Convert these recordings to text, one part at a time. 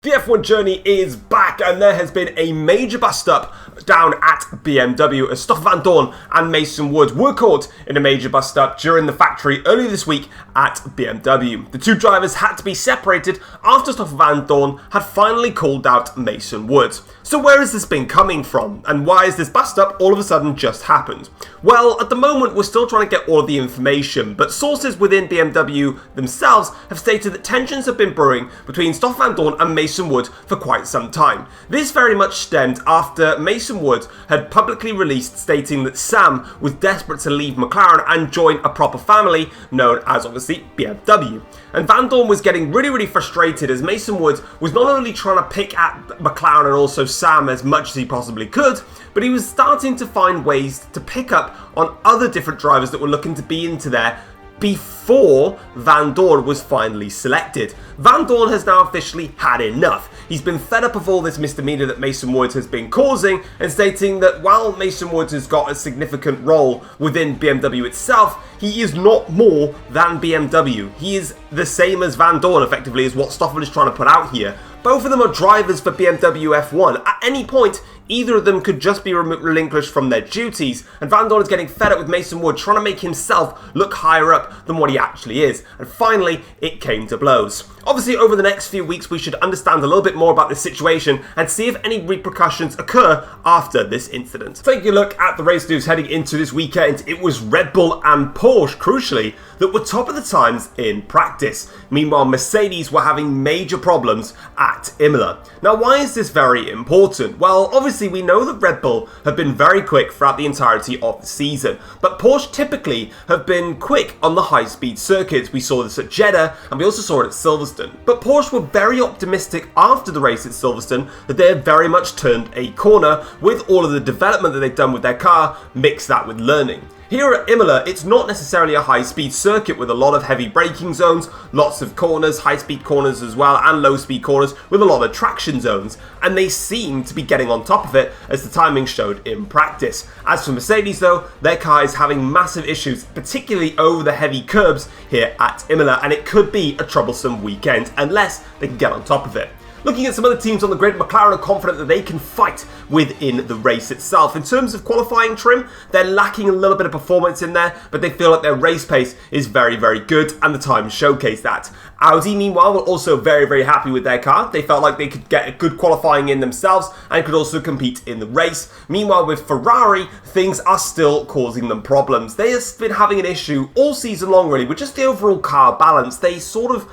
The F1 journey is back, and there has been a major bust-up down at BMW as Stoffel Vandoorne and Mason Wood were caught in a major bust-up during the factory earlier this week at BMW. The two drivers had to be separated after Stoffel Vandoorne had finally called out Mason Wood. So where has this been coming from, and why has this bust-up all of a sudden just happened? Well, at the moment we're still trying to get all of the information, but sources within BMW themselves have stated that tensions have been brewing between Stoffel Vandoorne and Mason Wood for quite some time. This very much stemmed after Mason Wood had publicly released stating that Sam was desperate to leave McLaren and join a proper family known as obviously BMW. And Vandoorne was getting really frustrated as Mason Wood was not only trying to pick at McLaren and also Sam as much as he possibly could, but he was starting to find ways to pick up on other different drivers that were looking to be into there before Vandoorne was finally selected. Vandoorne has now officially had enough. He's been fed up of all this misdemeanor that Mason Wood has been causing and stating that while Mason Wood has got a significant role within BMW itself, he is not more than BMW. He is the same as Vandoorne, effectively, is what Stoffel is trying to put out here. Both of them are drivers for BMW F1. At any point, either of them could just be relinquished from their duties, and Vandoorne is getting fed up with Mason Wood trying to make himself look higher up than what he actually is. And finally, it came to blows. Obviously, over the next few weeks, we should understand a little bit more about this situation and see if any repercussions occur after this incident. Taking a look at the race news heading into this weekend, it was Red Bull and Porsche, crucially, that were top of the times in practice. Meanwhile, Mercedes were having major problems at Imola. Now, why is this very important? Well, obviously, we know that Red Bull have been very quick throughout the entirety of the season, but Porsche typically have been quick on the high-speed circuits. We saw this at Jeddah, and we also saw it at Silverstone. But Porsche were very optimistic after the race at Silverstone that they had very much turned a corner with all of the development that they've done with their car, mix that with learning. Here at Imola, it's not necessarily a high-speed circuit with a lot of heavy braking zones, lots of corners, high-speed corners as well, and low-speed corners with a lot of traction zones, and they seem to be getting on top of it as the timing showed in practice. As for Mercedes though, their car is having massive issues, particularly over the heavy curbs here at Imola, and it could be a troublesome weekend unless they can get on top of it. Looking at some other teams on the grid, McLaren are confident that they can fight within the race itself. In terms of qualifying trim, they're lacking a little bit of performance in there, but they feel like their race pace is very good, and the times showcase that. Audi, meanwhile, were also very happy with their car. They felt like they could get a good qualifying in themselves and could also compete in the race. Meanwhile, with Ferrari, things are still causing them problems. They have been having an issue all season long, really, with just the overall car balance. They sort of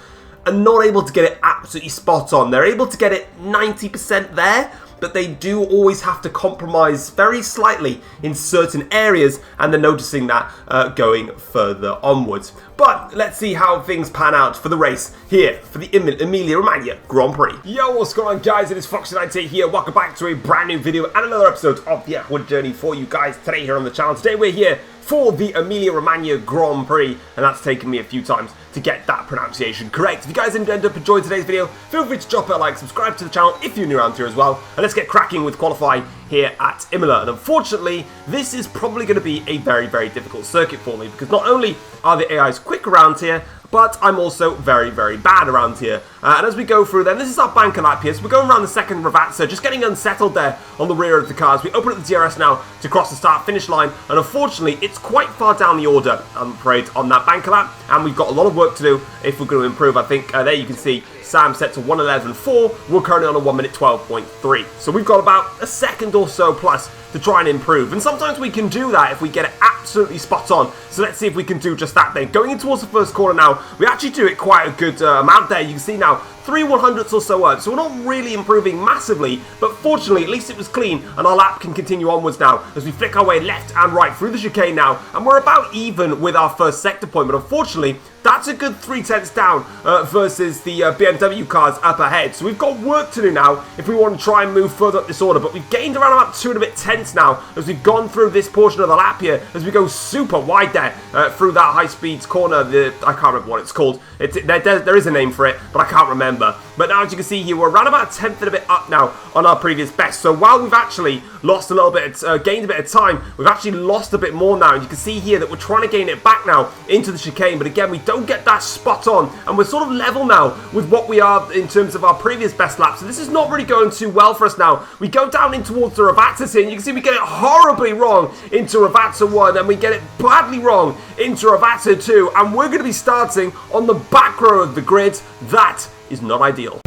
are not able to get it absolutely spot on. They're able to get it 90% there, but they do always have to compromise very slightly in certain areas, and they're noticing that going further onwards. But let's see how things pan out for the race here for the Emilia-Romagna Grand Prix. Yo, what's going on, guys? It is Foxydude here. Welcome back to a brand new video and another episode of the F1 journey for you guys today here on the channel. Today we're here for the Emilia-Romagna Grand Prix, and that's taken me a few times to get that pronunciation correct. If you guys end up enjoying today's video, feel free to drop a like, subscribe to the channel if you're new around here as well, and let's get cracking with qualifying here at Imola. And unfortunately, this is probably going to be a very difficult circuit for me, because not only are the AIs quick around here, but I'm also very bad around here. And as we go through then, this is our banker lap here, so we're going around the second Ravazza, just getting unsettled there on the rear of the cars. We open up the DRS now to cross the start-finish line, and unfortunately, it's quite far down the order, I'm afraid, on that banker lap, and we've got a lot of work to do if we're going to improve. I think there you can see Sam set to 1:11.4, we're currently on a 1:12.3. So we've got about a second or so plus to try and improve, and sometimes we can do that if we get it absolutely spot on. So let's see if we can do just that then. Going in towards the first corner now, we actually do it quite a good amount there. You can see now 3/100ths or so up, so we're not really improving massively, but fortunately at least it was clean, and our lap can continue onwards now as we flick our way left and right through the chicane now, and we're about even with our first sector point, but unfortunately that's a good 3/10 down versus the BMW cars up ahead. So we've got work to do now if we want to try and move further up this order, but we've gained around about 2 and a bit tenths now as we've gone through this portion of the lap here, as we go super wide there through that high speeds corner. I can't remember what it's called. There is a name for it, but I can't remember. But now, as you can see here, we're around about a tenth and a bit up now on our previous best. So while we've actually lost a little bit, gained a bit of time, we've actually lost a bit more now. And you can see here that we're trying to gain it back now into the chicane, but again, we don't get that spot on, and we're sort of level now with what we are in terms of our previous best lap. So this is not really going too well for us now. We go down in towards the Ravatas here, and you can see we get it horribly wrong into Ravata 1, and we get it badly wrong into Ravata 2, and we're going to be starting on the back row of the grid. That is not ideal.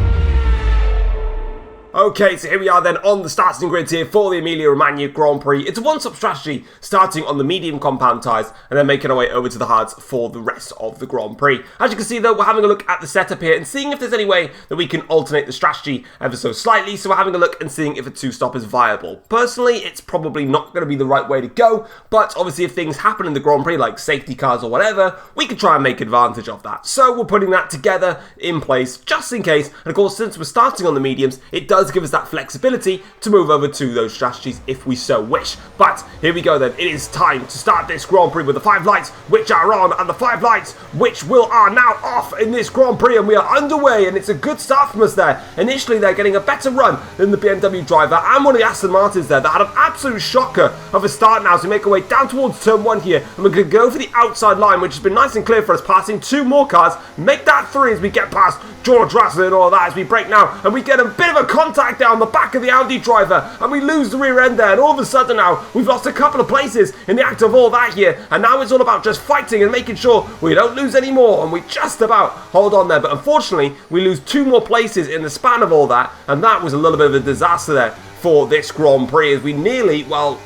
Okay, so here we are then on the starting grid here for the Emilia-Romagna Grand Prix. It's a one-stop strategy, starting on the medium compound tyres and then making our way over to the hards for the rest of the Grand Prix. As you can see though, we're having a look at the setup here and seeing if there's any way that we can alternate the strategy ever so slightly. So we're having a look and seeing if a two-stop is viable. Personally, it's probably not going to be the right way to go, but obviously if things happen in the Grand Prix, like safety cars or whatever, we can try and make advantage of that. So we're putting that together in place just in case. And of course, since we're starting on the mediums, it does give us that flexibility to move over to those strategies if we so wish. But here we go then. It is time to start this Grand Prix with the 5 lights which are on and the 5 lights which are now off in this Grand Prix, and we are underway, and it's a good start from us there. Initially they're getting a better run than the BMW driver and one of the Aston Martins there that had an absolute shocker of a start now. So we make our way down towards turn 1 here, and we're going to go for the outside line, which has been nice and clear for us, passing 2 more cars, make that 3 as we get past George Russell and all that as we break now, and we get a bit of a contact there on the back of the Audi driver, and we lose the rear end there, and all of a sudden now we've lost a couple of places in the act of all that here, and now it's all about just fighting and making sure we don't lose any more, and we just about hold on there. But unfortunately we lose 2 more places in the span of all that, and that was a little bit of a disaster there for this Grand Prix as we nearly, well,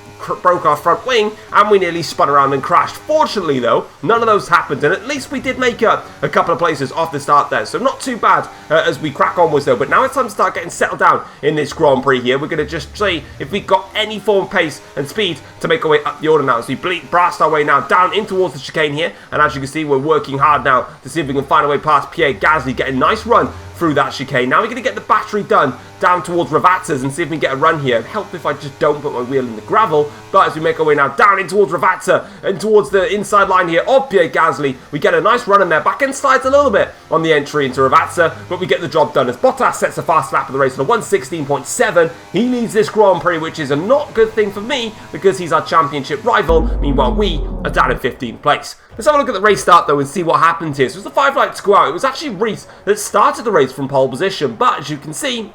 broke our front wing and we nearly spun around and crashed. Fortunately though, none of those happened, and at least we did make up a couple of places off the start there, so not too bad as we crack onwards though. But now it's time to start getting settled down in this Grand Prix here. We're going to just see if we got any form of pace and speed to make our way up the order now. So we blast our way now down in towards the chicane here, and as you can see we're working hard now to see if we can find a way past Pierre Gasly, get a nice run through that chicane. Now we're going to get the battery done down towards Ravatas and see if we can get a run here. It'd help if I just don't put my wheel in the gravel. But as we make our way now down in towards Ravata and towards the inside line here of Pierre Gasly, we get a nice run in there. Back end slides a little bit on the entry into Ravata, but we get the job done as Bottas sets a fast lap of the race on a 1:16.7. He leads this Grand Prix, which is a not good thing for me because he's our championship rival. Meanwhile, we are down in 15th place. Let's have a look at the race start though and see what happened here. So it was the 5 lights go out. It was actually Reese that started the race from pole position, but as you can see,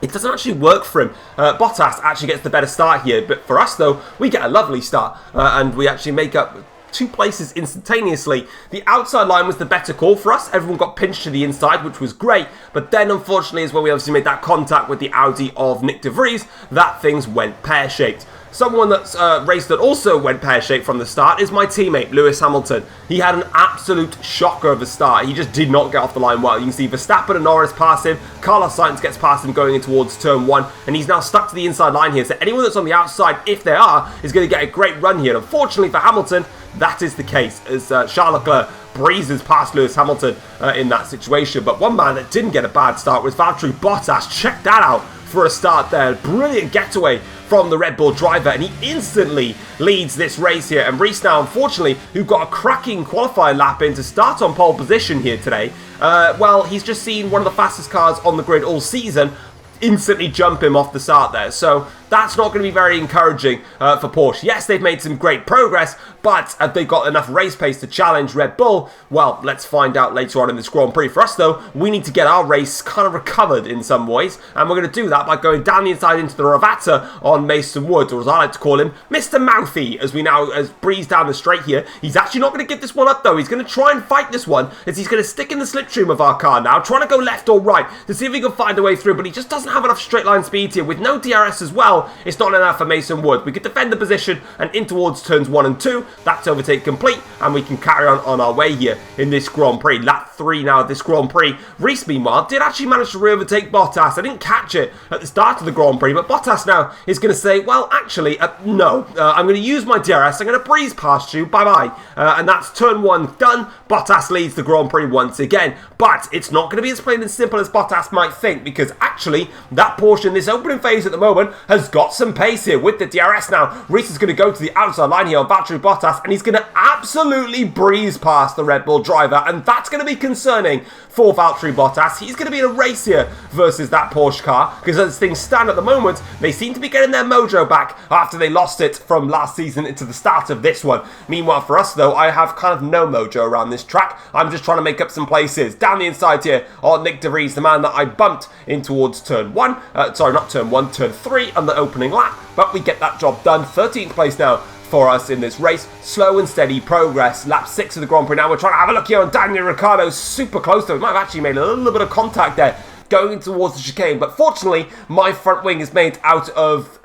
it doesn't actually work for him. Bottas actually gets the better start here, but for us though, we get a lovely start and we actually make up 2 places instantaneously. The outside line was the better call for us. Everyone got pinched to the inside, which was great, but then unfortunately is where we obviously made that contact with the Audi of Nick de Vries that things went pear-shaped. Someone that's raced that also went pear-shaped from the start is my teammate, Lewis Hamilton. He had an absolute shocker of a start. He just did not get off the line well. You can see Verstappen and Norris pass him. Carlos Sainz gets past him going in towards turn 1, and he's now stuck to the inside line here. So anyone that's on the outside, if they are, is going to get a great run here. And unfortunately for Hamilton, that is the case as Charles Leclerc breezes past Lewis Hamilton in that situation. But one man that didn't get a bad start was Valtteri Bottas. Check that out for a start there. Brilliant getaway from the Red Bull driver, and he instantly leads this race here. And Reese now, unfortunately, who got a cracking qualifying lap in to start on pole position here today, well, he's just seen one of the fastest cars on the grid all season instantly jump him off the start there. So that's not going to be very encouraging for Porsche. Yes, they've made some great progress, but have they got enough race pace to challenge Red Bull? Well, let's find out later on in this Grand Prix. For us, though, we need to get our race kind of recovered in some ways, and we're going to do that by going down the inside into the Ravata on Mason Wood, or as I like to call him, Mr. Mouthy, as we now breeze down the straight here. He's actually not going to give this one up, though. He's going to try and fight this one, as he's going to stick in the slipstream of our car now, trying to go left or right to see if he can find a way through, but he just doesn't have enough straight line speed here. With no DRS as well, it's not enough for Mason Wood. We could defend the position and in towards turns 1 and 2. That's overtake complete, and we can carry on our way here in this Grand Prix. Lap 3 now of this Grand Prix. Reese, meanwhile, did actually manage to re-overtake Bottas. I didn't catch it at the start of the Grand Prix, but Bottas now is going to say, well, actually, no. I'm going to use my DRS. I'm going to breeze past you. Bye-bye. And that's turn 1 done. Bottas leads the Grand Prix once again, but it's not going to be as plain and simple as Bottas might think, because actually, that Porsche in this opening phase at the moment has got some pace here with the DRS now. Reese is going to go to the outside line here on Valtteri Bottas, and he's going to absolutely breeze past the Red Bull driver, and that's going to be concerning for Valtteri Bottas. He's going to be in a race here versus that Porsche car, because as things stand at the moment, they seem to be getting their mojo back after they lost it from last season into the start of this one. Meanwhile, for us though, I have kind of no mojo around this track. I'm just trying to make up some places. Down the inside here on Nick De Vries, the man that I bumped in towards turn 1. Sorry, not turn 1, turn 3 on the opening lap, but we get that job done. 13th place now for us in this race. Slow and steady progress. Lap 6 of the Grand Prix now. We're trying to have a look here on Daniel Ricciardo. Super close to him. Might have actually made a little bit of contact there going towards the chicane, but fortunately my front wing is made out of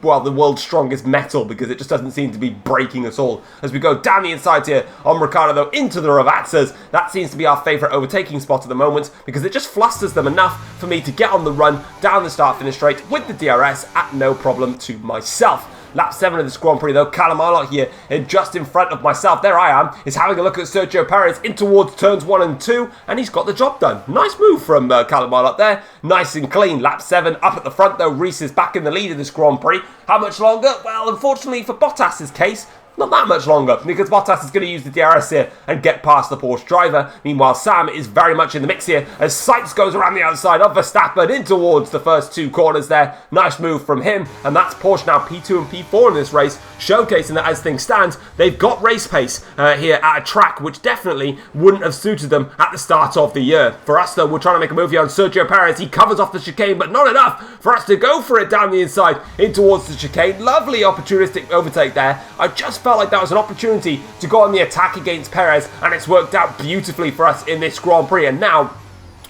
well, the world's strongest metal, because it just doesn't seem to be breaking at all. As we go down the inside here on Ricciardo though into the Ravazzas, that seems to be our favourite overtaking spot at the moment, because it just flusters them enough for me to get on the run down the start finish straight with the DRS at no problem to myself. Lap 7 of this Grand Prix though, Callum Ilott here, just in front of myself, there I am, is having a look at Sergio Perez in towards turns 1 and 2, and he's got the job done. Nice move from Callum Ilott there, nice and clean. Lap 7 up at the front though, Reese is back in the lead of this Grand Prix. How much longer? Well, unfortunately for Bottas's case, not that much longer, because Bottas is going to use the DRS here and get past the Porsche driver. Meanwhile, Sam is very much in the mix here as Sainz goes around the outside of Verstappen in towards the first 2 corners there. Nice move from him, and that's Porsche now P2 and P4 in this race, showcasing that as things stand, they've got race pace here at a track which definitely wouldn't have suited them at the start of the year. For us though, we're trying to make a move here on Sergio Perez. He covers off the chicane, but not enough for us to go for it down the inside in towards the chicane. Lovely opportunistic overtake there. I just felt like that was an opportunity to go on the attack against Perez, and it's worked out beautifully for us in this Grand Prix, and now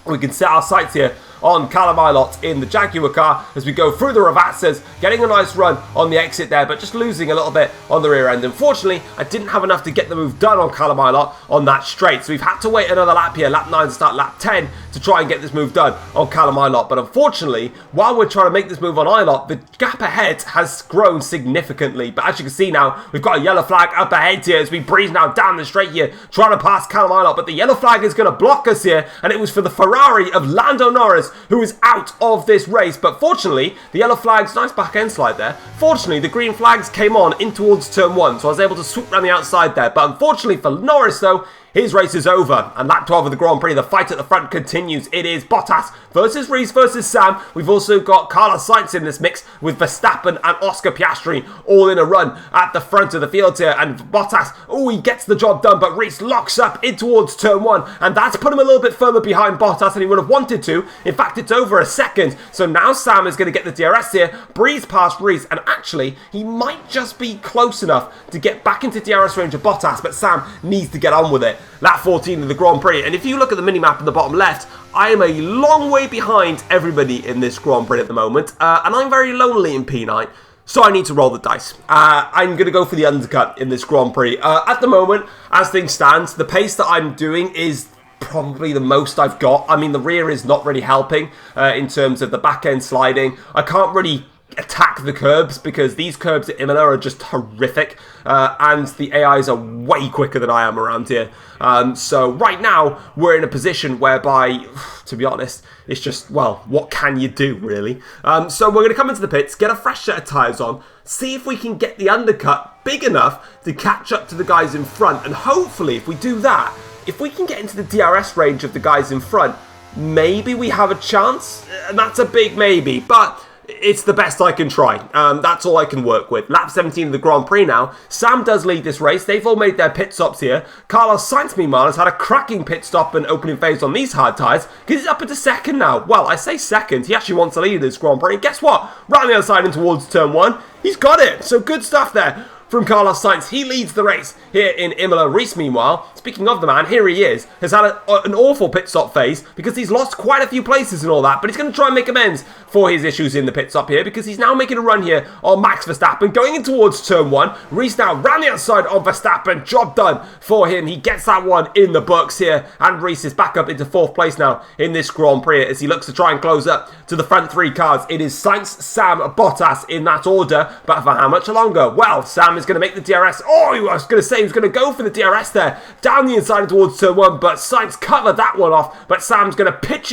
we can set our sights here on Callum Ilott in the Jaguar car as we go through the Ravazzas, getting a nice run on the exit there, but just losing a little bit on the rear end. Unfortunately, I didn't have enough to get the move done on Callum Ilott on that straight, so we've had to wait another lap here, lap 9 to start lap 10, to try and get this move done on Callum Ilott. But unfortunately, while we're trying to make this move on Ilott, the gap ahead has grown significantly. But as you can see now, we've got a yellow flag up ahead here as we breeze now down the straight here, trying to pass Callum Ilott, but the yellow flag is going to block us here, and it was for the Ferrari of Lando Norris, who is out of this race. But fortunately, the yellow flags, nice back end slide there, fortunately the green flags came on in towards turn 1, so I was able to swoop around the outside there. But unfortunately for Norris though, his race is over, and lap 12 of the Grand Prix, the fight at the front continues. It is Bottas versus Reese versus Sam. We've also got Carlos Sainz in this mix with Verstappen and Oscar Piastri all in a run at the front of the field here. And Bottas, oh, he gets the job done, but Reese locks up in towards turn 1, and that's put him a little bit further behind Bottas than he would have wanted to. In fact, it's over a second. So now Sam is going to get the DRS here, breeze past Reese, and actually, he might just be close enough to get back into DRS range of Bottas, but Sam needs to get on with it. Lap 14 of the Grand Prix, and if you look at the minimap in the bottom left, I am a long way behind everybody in this Grand Prix at the moment, and I'm very lonely in P9, so I need to roll the dice. I'm going to go for the undercut in this Grand Prix. At the moment, as things stand, the pace that I'm doing is probably the most I've got. I mean, the rear is not really helping in terms of the back end sliding. I can't really attack the curbs because these curbs at Imola are just horrific, and the AIs are way quicker than I am around here. So right now we're in a position whereby, to be honest, it's just, well, what can you do really? So we're going to come into the pits, get a fresh set of tyres on, see if we can get the undercut big enough to catch up to the guys in front, and hopefully if we do that, if we can get into the DRS range of the guys in front, maybe we have a chance. And that's a big maybe, but it's the best I can try. That's all I can work with. Lap 17 of the Grand Prix now. Sam does lead this race. They've all made their pit stops here. Carlos Sainz, meanwhile, has had a cracking pit stop and opening phase on these hard tyres, because he's up into second now. Well, I say second. He actually wants to lead this Grand Prix. And guess what? Right on the other side and towards turn 1. He's got it. So good stuff there from Carlos Sainz. He leads the race here in Imola. Reese, meanwhile, speaking of the man, here he is, has had an awful pit stop phase because he's lost quite a few places and all that, but he's going to try and make amends for his issues in the pit stop here because he's now making a run here on Max Verstappen, going in towards turn 1. Reese now round the outside on Verstappen. Job done for him. He gets that one in the books here, and Reese is back up into 4th place now in this Grand Prix as he looks to try and close up to the front 3 cars. It is Sainz, Sam, Bottas in that order, but for how much longer? Well, Sam is going to make the DRS. Oh, I was going to say he was going to go for the DRS there down the inside towards turn 1, but Sainz covered that one off, but Sam's going to pinch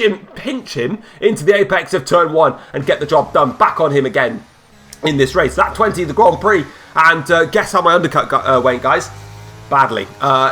him into the apex of turn 1 and get the job done back on him again in this race. Lap 20 of the Grand Prix, and guess how my undercut went, guys? badly.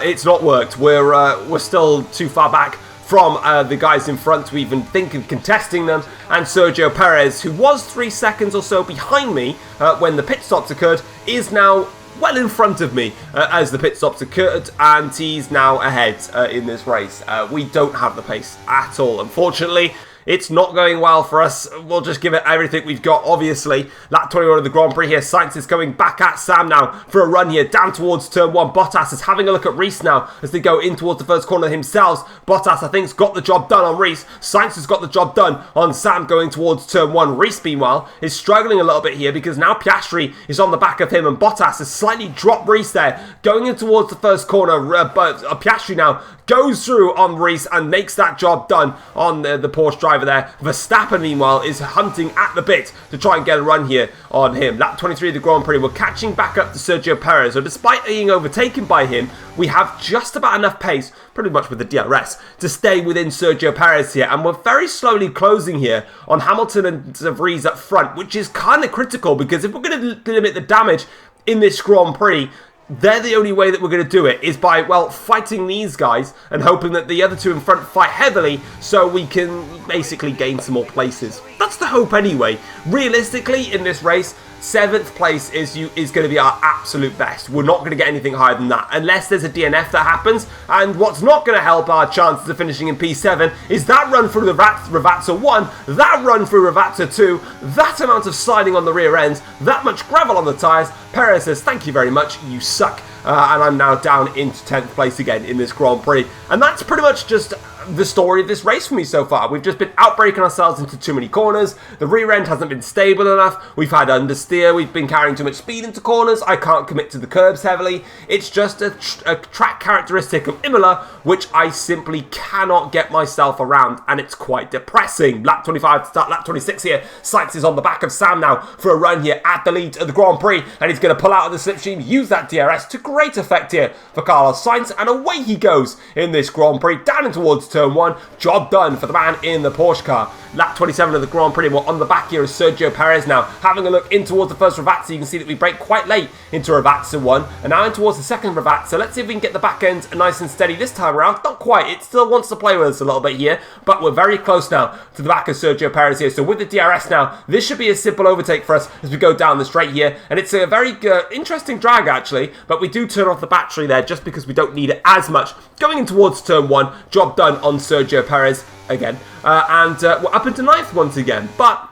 It's not worked. We're still too far back from the guys in front to even think of contesting them, and Sergio Perez, who was 3 seconds or so behind me when the pit stops occurred, is now well in front of me as the pit stops occurred, and he's now ahead in this race. We don't have the pace at all, unfortunately. It's not going well for us. We'll just give it everything we've got, obviously. Lap 21 of the Grand Prix here. Sainz is coming back at Sam now for a run here down towards turn 1. Bottas is having a look at Reese now as they go in towards the first corner themselves. Bottas, I think, has got the job done on Reese. Sainz has got the job done on Sam going towards turn 1. Reese, meanwhile, is struggling a little bit here because now Piastri is on the back of him, and Bottas has slightly dropped Reese there. Going in towards the first corner, but Piastri now goes through on Reese and makes that job done on the Porsche driver there. Verstappen, meanwhile, is hunting at the bit to try and get a run here on him. Lap 23 of the Grand Prix, we're catching back up to Sergio Perez. So despite being overtaken by him, we have just about enough pace, pretty much with the DRS, to stay within Sergio Perez here. And we're very slowly closing here on Hamilton and De Vries up front, which is kind of critical because if we're going to limit the damage in this Grand Prix, they're the only way that we're going to do it is by, well, fighting these guys and hoping that the other two in front fight heavily so we can basically gain some more places. That's the hope anyway. Realistically, in this race, 7th place is going to be our absolute best. We're not going to get anything higher than that unless there's a DNF that happens. And what's not going to help our chances of finishing in P7 is that run through the Ravazza 1, that run through Ravazza 2, that amount of sliding on the rear ends, that much gravel on the tyres. Perez says, thank you very much, you suck. And I'm now down into 10th place again in this Grand Prix. And that's pretty much just the story of this race for me so far. We've just been outbreaking ourselves into too many corners. The rear end hasn't been stable enough. We've had understeer. We've been carrying too much speed into corners. I can't commit to the curbs heavily. It's just a track characteristic of Imola, which I simply cannot get myself around, and it's quite depressing. Lap 25 to start lap 26 here. Sainz is on the back of Sam now for a run here at the lead of the Grand Prix, and he's going to pull out of the slipstream, use that DRS to great effect here for Carlos Sainz, and away he goes in this Grand Prix, down and towards turn 1. Job done for the man in the Porsche car. Lap 27 of the Grand Prix, we're on the back here is Sergio Perez now, having a look in towards the first Ravazza. You can see that we break quite late into Ravazza 1, and now in towards the second Ravazza. Let's see if we can get the back end nice and steady this time around. Not quite, it still wants to play with us a little bit here, but we're very close now to the back of Sergio Perez here. So with the DRS now, this should be a simple overtake for us as we go down the straight here, and it's a very interesting drag actually, but we do turn off the battery there just because we don't need it as much. Going in towards turn 1, job done on Sergio Perez again, and we're up into 9th once again, but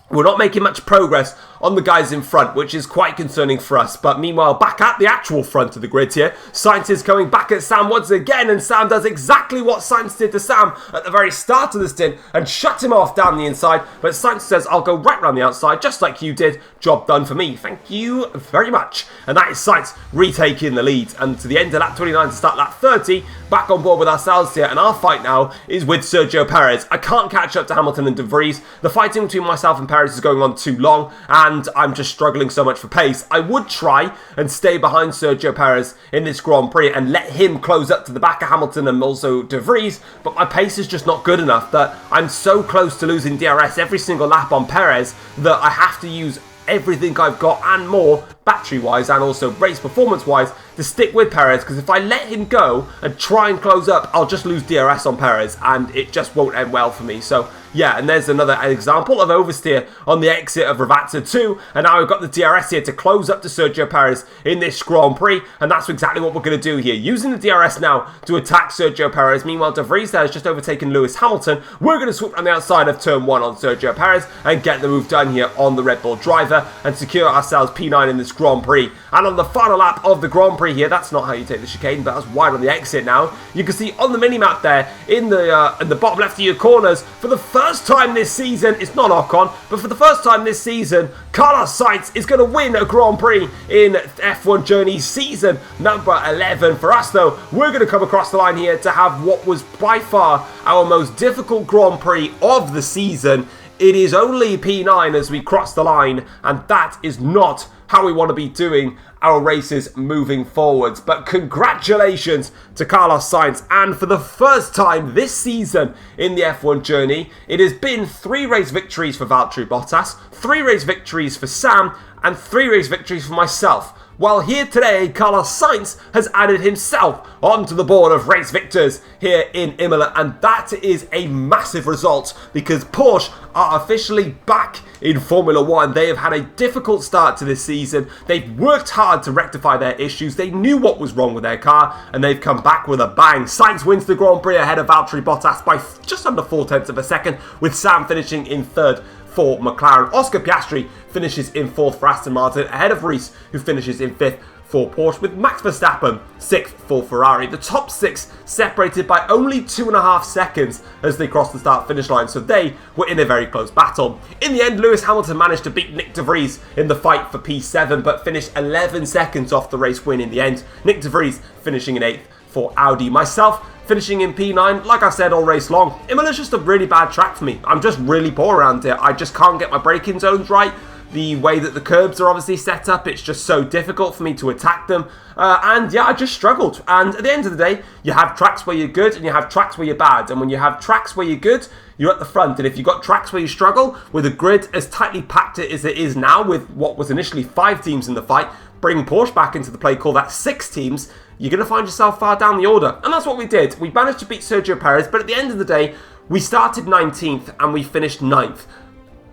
we're not making much progress on the guys in front, which is quite concerning for us. But meanwhile, back at the actual front of the grid here, Sainz is coming back at Sam once again, and Sam does exactly what Sainz did to Sam at the very start of the stint and shut him off down the inside. But Sainz says, I'll go right round the outside, just like you did. Job done for me. Thank you very much. And that is Sainz retaking the lead. And to the end of lap 29 to start lap 30, back on board with ourselves here. And our fight now is with Sergio Perez. I can't catch up to Hamilton and De Vries. The fighting between myself and Perez is going on too long, and I'm just struggling so much for pace. I would try and stay behind Sergio Perez in this Grand Prix and let him close up to the back of Hamilton and also De Vries, but my pace is just not good enough that I'm so close to losing DRS every single lap on Perez that I have to use everything I've got and more, battery-wise and also race performance-wise, to stick with Perez, because if I let him go and try and close up, I'll just lose DRS on Perez, and it just won't end well for me. So yeah, and there's another example of oversteer on the exit of Ravazza 2, and now we've got the DRS here to close up to Sergio Perez in this Grand Prix, and that's exactly what we're going to do here, using the DRS now to attack Sergio Perez. Meanwhile, De Vries there has just overtaken Lewis Hamilton. We're going to swoop on the outside of turn 1 on Sergio Perez and get the move done here on the Red Bull driver and secure ourselves P9 in this Grand Prix. And on the final lap of the Grand Prix here, that's not how you take the chicane, but that's wide on the exit now. You can see on the mini-map there, in the bottom left of your corners, for the first time this season, it's not Ocon, but for the first time this season, Carlos Sainz is going to win a Grand Prix in F1 Journey season number 11. For us though, we're going to come across the line here to have what was by far our most difficult Grand Prix of the season. It is only P9 as we cross the line, and that is not how we want to be doing our races moving forwards. But congratulations to Carlos Sainz, and for the first time this season in the F1 journey, it has been 3 race victories for Valtteri Bottas, 3 race victories for Sam, and 3 race victories for myself. Well, here today, Carlos Sainz has added himself onto the board of race victors here in Imola, and that is a massive result because Porsche are officially back in Formula 1. They have had a difficult start to this season. They've worked hard to rectify their issues. They knew what was wrong with their car, and they've come back with a bang. Sainz wins the Grand Prix ahead of Valtteri Bottas by just under 0.4 of a second, with Sam finishing in third for McLaren. Oscar Piastri finishes in fourth for Aston Martin, ahead of Rees, who finishes in fifth for Porsche, with Max Verstappen sixth for Ferrari. The top six separated by only 2.5 seconds as they crossed the start-finish line, so they were in a very close battle. In the end, Lewis Hamilton managed to beat Nick de Vries in the fight for P7, but finished 11 seconds off the race win in the end. Nick de Vries finishing in 8th for Audi. Myself finishing in P9, like I said all race long. Imola's just a really bad track for me. I'm just really poor around here. I just can't get my braking zones right. The way that the curbs are obviously set up, it's just so difficult for me to attack them. And yeah, I just struggled. And at the end of the day, you have tracks where you're good and you have tracks where you're bad. And when you have tracks where you're good, you're at the front. And if you've got tracks where you struggle, with a grid as tightly packed as it is now, with what was initially 5 teams in the fight, bring Porsche back into the play, call that 6 teams, you're going to find yourself far down the order. And that's what we did. We managed to beat Sergio Perez, but at the end of the day, we started 19th and we finished 9th.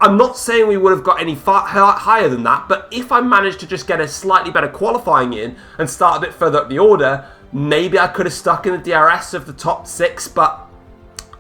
I'm not saying we would have got any far higher than that, but if I managed to just get a slightly better qualifying in and start a bit further up the order, maybe I could have stuck in the DRS of the top 6, but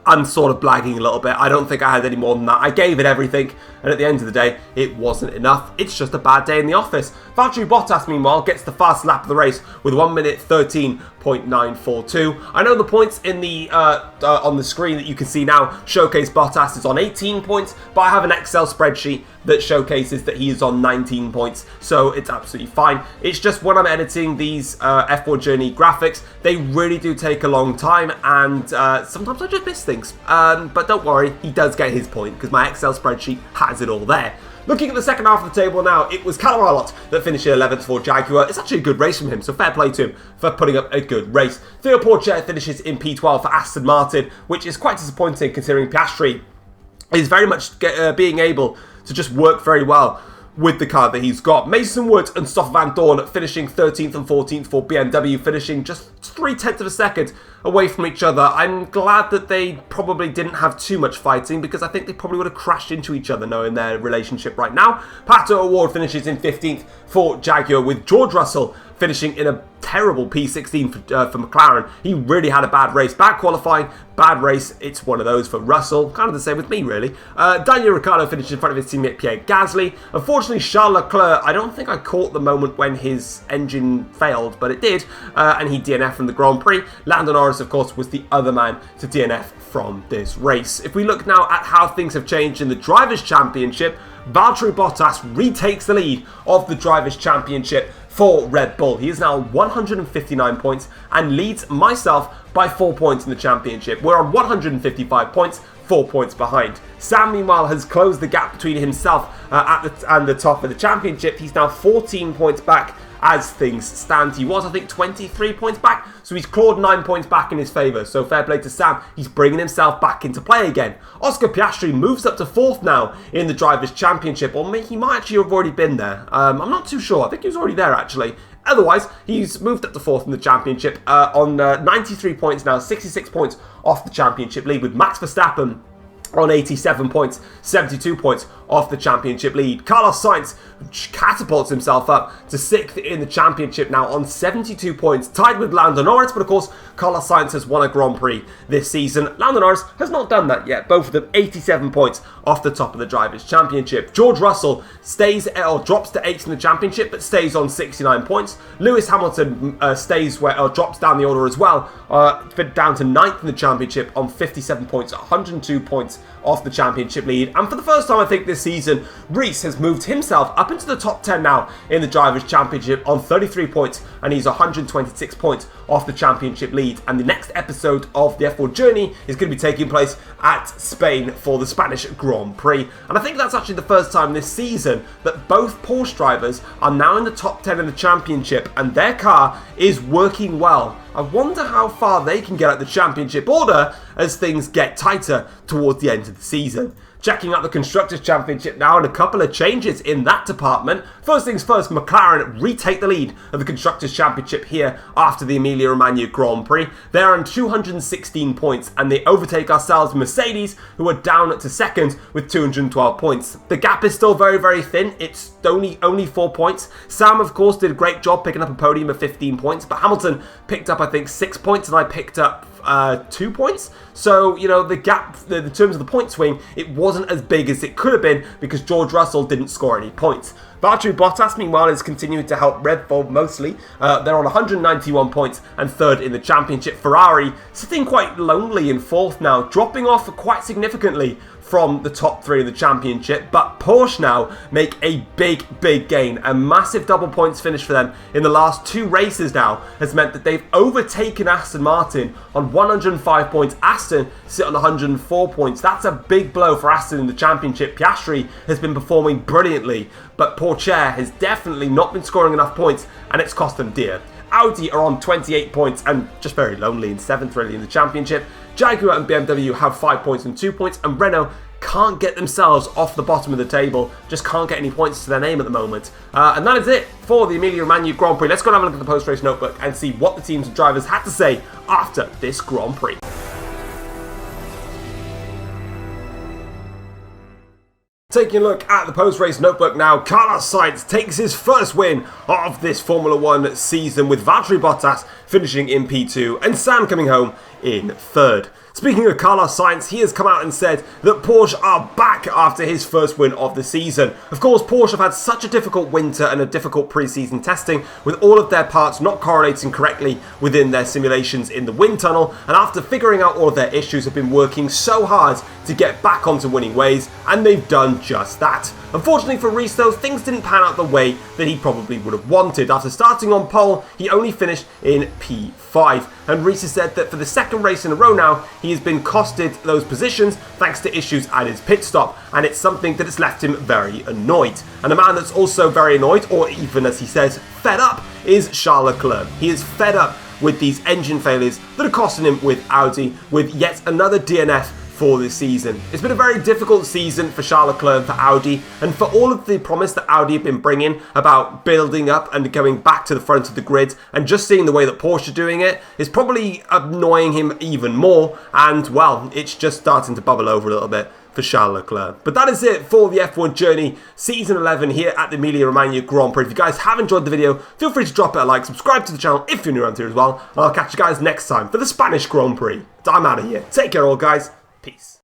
I'm sort of blagging a little bit. I don't think I had any more than that. I gave it everything, and at the end of the day, it wasn't enough. It's just a bad day in the office. Valtteri Bottas, meanwhile, gets the fast lap of the race with 1 minute 13.942. I know the points in the on the screen that you can see now showcase Bottas is on 18 points, but I have an Excel spreadsheet that showcases that he is on 19 points, so it's absolutely fine. It's just when I'm editing these F1 Journey graphics, they really do take a long time, and sometimes I just miss things. But don't worry, he does get his point, because my Excel spreadsheet has it all there. Looking at the second half of the table now, it was Callum Ilott that finished 11th for Jaguar. It's actually a good race from him, so fair play to him for putting up a good race. Theo Pourchaire finishes in P12 for Aston Martin, which is quite disappointing considering Piastri is very much being able to just work very well with the car that he's got. Mason Wood and Stoffel Vandoorne finishing 13th and 14th for BMW, finishing just 0.3 of a second away from each other. I'm glad that they probably didn't have too much fighting, because I think they probably would have crashed into each other knowing their relationship right now. Pato O'Ward finishes in 15th for Jaguar, with George Russell finishing in a terrible P16 for McLaren. He really had a bad race. Bad qualifying, bad race. It's one of those for Russell. Kind of the same with me, really. Daniel Ricciardo finished in front of his teammate Pierre Gasly. Unfortunately, Charles Leclerc, I don't think I caught the moment when his engine failed, but it did, and he DNF'd from the Grand Prix. Lando Norris, of course, was the other man to DNF from this race. If we look now at how things have changed in the Drivers' Championship, Valtteri Bottas retakes the lead of the Drivers' Championship for Red Bull. He is now 159 points and leads myself by 4 points in the championship. We're on 155 points, 4 points behind. Sam, meanwhile, has closed the gap between himself and the top of the championship. He's now 14 points back as things stand. He was, I think, 23 points back, so he's clawed 9 points back in his favour. So fair play to Sam. He's bringing himself back into play again. Oscar Piastri moves up to 4th now in the Drivers' Championship, or he might actually have already been there. I'm not too sure. I think he was already there, actually. Otherwise, he's moved up to 4th in the championship on 93 points now, 66 points off the championship lead, with Max Verstappen on 87 points, 72 points off the championship lead. Carlos Sainz catapults himself up to 6th in the championship now on 72 points, tied with Lando Norris, but of course Carlos Sainz has won a Grand Prix this season. Lando Norris has not done that yet, both of them 87 points off the top of the Drivers' Championship. George Russell drops to 8th in the championship, but stays on 69 points. Lewis Hamilton drops down the order as well, down to 9th in the championship on 57 points, 102 points off the championship lead. And for the first time, I think, this season, Rees has moved himself up into the top 10 now in the Drivers' Championship on 33 points, and he's 126 points off the championship lead. And the next episode of the F1 Journey is going to be taking place at Spain for the Spanish Grand Prix. And I think that's actually the first time this season that both Porsche drivers are now in the top 10 in the championship, and their car is working well. I wonder how far they can get at the championship order as things get tighter towards the end of the season. Checking out the Constructors' Championship now, and a couple of changes in that department. First things first, McLaren retake the lead of the Constructors' Championship here after the Emilia-Romagna Grand Prix. They're on 216 points, and they overtake ourselves Mercedes, who are down to second with 212 points. The gap is still very, very thin. It's only 4 points. Sam, of course, did a great job picking up a podium of 15 points, but Hamilton picked up, I think, 6 points, and I picked up 2 points. So, you know, the gap, in terms of the point swing, it wasn't as big as it could have been because George Russell didn't score any points. Valtteri Bottas, meanwhile, is continuing to help Red Bull mostly. They're on 191 points and third in the championship. Ferrari sitting quite lonely in fourth now, dropping off quite significantly from the top three of the championship, but Porsche now make a big gain. A massive double points finish for them in the last 2 races now has meant that they've overtaken Aston Martin on 105 points. Aston sit on 104 points. That's a big blow for Aston in the championship. Piastri has been performing brilliantly, but Porsche has definitely not been scoring enough points, and it's cost them dear. Audi are on 28 points and just very lonely in 7th really in the championship. Jaguar and BMW have 5 points and 2 points, and Renault can't get themselves off the bottom of the table, just can't get any points to their name at the moment. And that is it for the Emilia-Romagna Grand Prix. Let's go and have a look at the post-race notebook and see what the teams and drivers had to say after this Grand Prix. Taking a look at the post-race notebook now, Carlos Sainz takes his first win of this Formula 1 season with Valtteri Bottas finishing in P2 and Sam coming home in third. Speaking of Carlos Sainz, he has come out and said that Porsche are back after his first win of the season. Of course, Porsche have had such a difficult winter and a difficult pre-season testing, with all of their parts not correlating correctly within their simulations in the wind tunnel, and after figuring out all of their issues, have been working so hard to get back onto winning ways, and they've done just that. Unfortunately for Reese though, things didn't pan out the way that he probably would have wanted. After starting on pole, he only finished in P5, and Reese has said that for the second race in a row now, he has been costed those positions thanks to issues at his pit stop, and it's something that has left him very annoyed. And a man that's also very annoyed, or even as he says, fed up, is Charles Leclerc. He is fed up with these engine failures that are costing him with Audi, with yet another DNF for this season. It's been a very difficult season for Charles Leclerc and for Audi, and for all of the promise that Audi have been bringing about building up and going back to the front of the grid, and just seeing the way that Porsche are doing it is probably annoying him even more, and well, it's just starting to bubble over a little bit for Charles Leclerc. But that is it for the F1 Journey Season 11 here at the Emilia-Romagna Grand Prix. If you guys have enjoyed the video, feel free to drop it a like, subscribe to the channel if you're new around here as well, and I'll catch you guys next time for the Spanish Grand Prix. I'm out of here. Take care all guys. Peace.